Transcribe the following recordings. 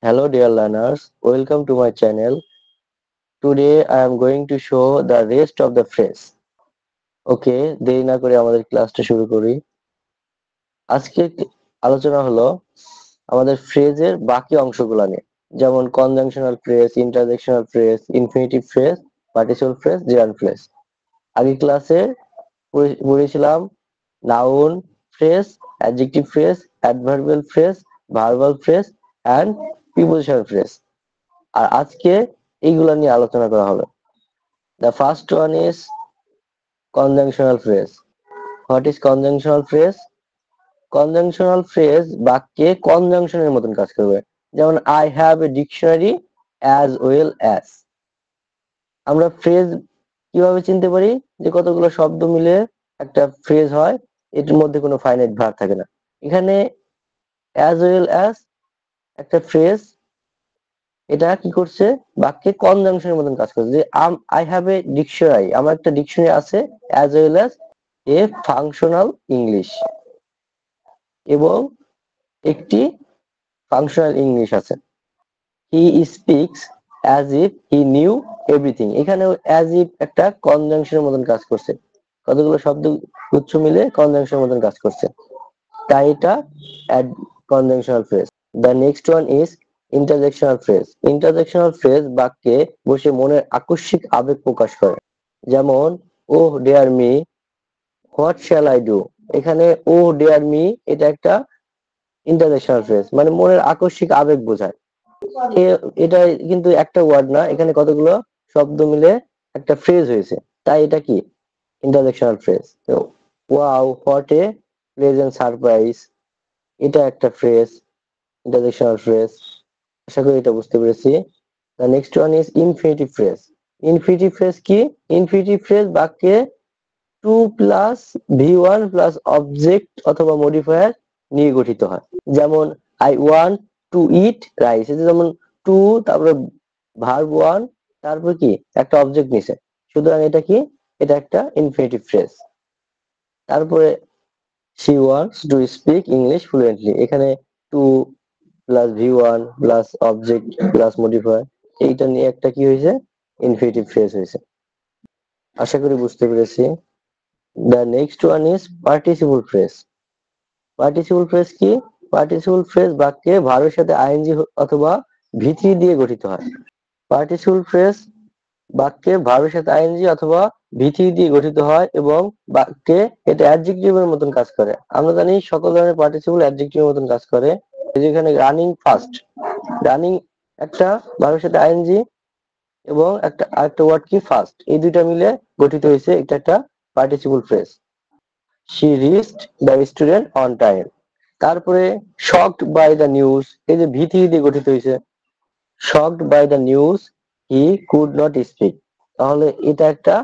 Hello dear learners, welcome to my channel. Today I am going to show the rest of the phrase. Okay, দেরি না করে আমাদের ক্লাসটা শুরু করি। আজকে আলোচনা হলো আমাদের ফ্রেজের বাকি অংশগুলো নিয়ে, যেমন conjunctional phrase, interjectional phrase, infinitive phrase, participle phrase, gerund phrase. আগের ক্লাসে পড়েছিলাম noun phrase, adjective phrase, adverbial phrase, verbal phrase and prepositional phrase. আর আজকে এইগুলা নিয়ে আলোচনা করা হবে। The first one is conjunctional phrase. What is conjunctional phrase? Conjunctional phrase বাক্যে কনজাংশনের মতন কাজ করবে। যেমন I have a dictionary as well as. আমরা ফ্রেজ কিভাবে চিনতে পারি? যে কতগুলো শব্দ মিলে একটা ফ্রেজ হয়, এটার মধ্যে কোনো ফাইনাইট ভার থাকে না। এখানে as well as একটা ফ্রেজ, এটা কি করছে? বাক্যে কনজাংশনের মতন কাজ করছে। যে আই হ্যাভ এ ডিকশনারি, আমার একটা ডিকশনারি আছে, as well as a functional English, এবং একটি ফাংশনাল ইংলিশ আছে। He speaks as if he knew everything, এখানেও অ্যাজ ইফ একটা কনজাংশনের মতন কাজ করছে। কতগুলো শব্দ গুচ্ছ মিলে কনজাংশনের মতন কাজ করছে, তাই এটা conjunctional phrase. The next one is interjectional phrase. Interjectional phrase বাক্যে বসে মনের আকস্মিক আবেগ প্রকাশ করে। যেমন oh dare me, what shall I do. এখানে ও ডেয়ার মি এটা একটা ইন্টারজেকশনাল ফ্রেজ, মানে মনের আকস্মিক আবেগ বোঝায়। এটা কিন্তু একটা ওয়ার্ড না, এখানে কতগুলো শব্দ মিলে একটা ফ্রেজ হয়েছে, তাই এটা কি ইন্টারজেকশনাল ফ্রেজ। তো wow, what a pleasant surprise, এটা একটা ফ্রেজ, ইন্টারজেকশনাল ফ্রেজ। আশা করি এটা বুঝতে পেরেছি। The next one is infinitive phrase. Infinitive phrase কি? Infinitive phrase বাক্যে to plus V one plus object অথবা মডিফায়ার নিয়ে গঠিত হয়। যেমন I want to eat rice, এটা যেমন টু, তারপরে ভার্ব ওয়ান, তারপর কি একটা অবজেক্ট নিছে, সুতরাং এটা কি, এটা একটা ইনফিনিটিভ ফ্রেজ। তারপরে she wants to speak English fluently, এখানে to plus V one plus object plus modifier, এইটা নিয়ে একটা কি হয়েছে, ইনফিনিটিভ ফ্রেজ হয়েছে। আশা করি বুঝতে পেরেছি। The next one is participle phrase. Participle phrase কি? পার্টিসিপল ফ্রেজ বাক্যে ভার্বের সাথে আইএনজি অথবা ভিথি দিয়ে গঠিত হয়। পার্টিসিপল ফ্রেজ বাক্যে ভার্বের সাথে আইএনজি অথবা ভিথি দিয়ে গঠিত হয় এবং বাক্যে এটা অ্যাডজেক্টিভের মতন কাজ করে। আমরা জানি সকল ধরনের পার্টিসিপল অ্যাডজেক্টিভের মতন কাজ করে। যেখানে রানিং ফাস্ট, রানিং একটা ভার্বের সাথে আইএনজি এবং আরেকটা ওয়ার্ড কি ফাস্ট, এই দুইটা মিলে গঠিত হয়েছে এটা একটা participle phrase. She reached the student on time. তারপরে শকড বাই দ্য নিউজ, এই যে ভীতি দিয়ে গঠিত হয়েছে, shocked by the news he could not speak, তাহলে এটা একটা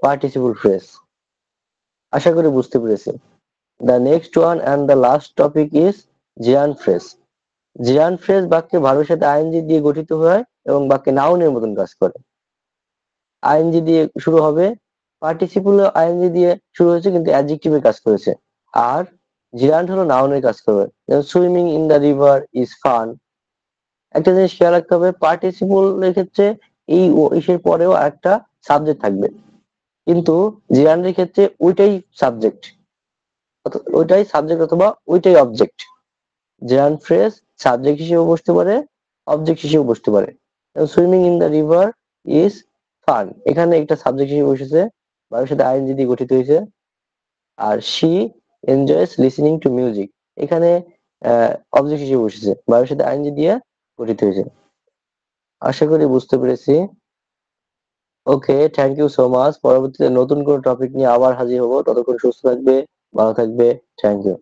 পার্টিসিপল ফ্রেজ। আশা করি বুঝতে পেরেছি। The next one and the last topic is gerund phrase. Gerund phrase বাক্যে ভার্বের সাথে আইএনজি দিয়ে গঠিত হয় এবং বাক্যে নাউনের মতন কাজ করে। আইএনজি দিয়ে শুরু হবে, পার্টিসিপল আইএনজি দিয়ে শুরু হয়েছে কিন্তু অ্যাডজেক্টিভে কাজ করেছে। আর জিরান্ড হলো নাউনের কাজ করবে। যেমন swimming in the river is fun. একটা জিনিস খেয়াল রাখতে হবে, পার্টিসিপল এর ক্ষেত্রে এই ইসের পরেও একটা সাবজেক্ট থাকবে, কিন্তু জিরান্ডের ক্ষেত্রে ওইটাই সাবজেক্ট, ওইটাই সাবজেক্ট অথবা ওইটাই অবজেক্ট। জিরান্ড ফ্রেজ সাবজেক্ট হিসেবে বসতে পারে, অবজেক্ট হিসেবে বসতে পারে। Swimming in the river is fun, এখানে একটা সাবজেক্ট হিসেবে বসেছে, ভার্বের সাথে আইএনজি দিয়ে গঠিত হয়েছে। আর she enjoys listening to music, এখানে অবজেক্ট হিসেবে বসেছে, ভার্বের সাথে আইএনজি দিয়ে গঠিত হয়েছে। আশা করি বুঝতে পেরেছি। ওকে, থ্যাংক ইউ সো মাচ। পরবর্তীতে নতুন কোনো টপিক নিয়ে আবার হাজির হবো, ততক্ষণ সুস্থ থাকবে, ভালো থাকবে। Thank you.